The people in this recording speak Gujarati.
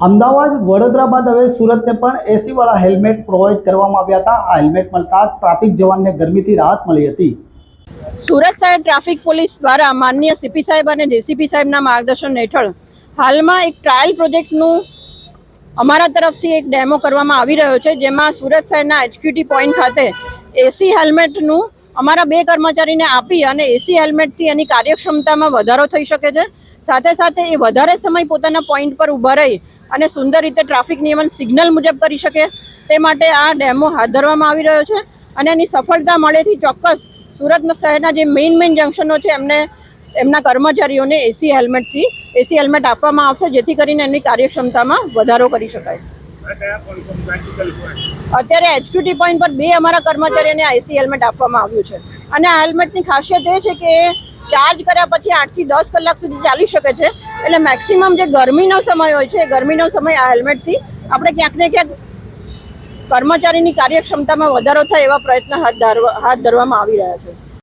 અમદાવાદ વડોદરા બાદ હવે સુરતને પણ એસી વાળા હેલ્મેટ પ્રોવાઈડ કરવામાં આવ્યા હતા। આ હેલ્મેટ મળતા ટ્રાફિક જવાનને ગરમીથી રાહત મળી હતી। સુરત શહેર ટ્રાફિક પોલીસ દ્વારા માનનીય સીપી સાહેબ અને જેસીપી સાહેબના માર્ગદર્શન હેઠળ હાલમાં એક ટ્રાયલ પ્રોજેક્ટનું અમારા તરફથી એક ડેમો કરવામાં આવી રહ્યો છે, જેમાં સુરત શહેરના એચક્યુટી પોઈન્ટ ખાતે એસી હેલ્મેટનું અમારા 2 કર્મચારીને આપી અને એસી હેલ્મેટથી એની કાર્યક્ષમતામાં વધારો થઈ શકે છે। સાથે સાથે એ વધારે સમય પોતાના પોઈન્ટ પર ઊભા રહી અને સુંદર રીતે ટ્રાફિક નિયમન સિગ્નલ મુજબ કરી શકે તે માટે આ ડેમો હાથ ધરવામાં આવી રહ્યો છે અને એની સફળતા મળેથી ચોક્કસ સુરતના શહેરના જે મેઇન જંકશનો છે એમના કર્મચારીઓને એસી હેલ્મેટ આપવામાં આવશે, જેથી કરીને એની કાર્યક્ષમતામાં વધારો કરી શકાય। અત્યારે એચક્યુટી પોઈન્ટ પર 2 અમારા કર્મચારીઓને આ એસી હેલ્મેટ આપવામાં આવ્યું છે અને આ હેલ્મેટની ખાસિયત એ છે કે ચાર્જ કર્યા પછી 8 થી 10 કલાક સુધી ચાલી શકે છે। એટલે મેક્સિમમ જે ગરમીનો સમય હોય છે એ ગરમીનો સમય આ હેલ્મેટથી આપણે ક્યાંક ને ક્યાંક કર્મચારીની કાર્યક્ષમતામાં વધારો થાય એવા પ્રયત્ન હાથ ધરવામાં આવી રહ્યા છે।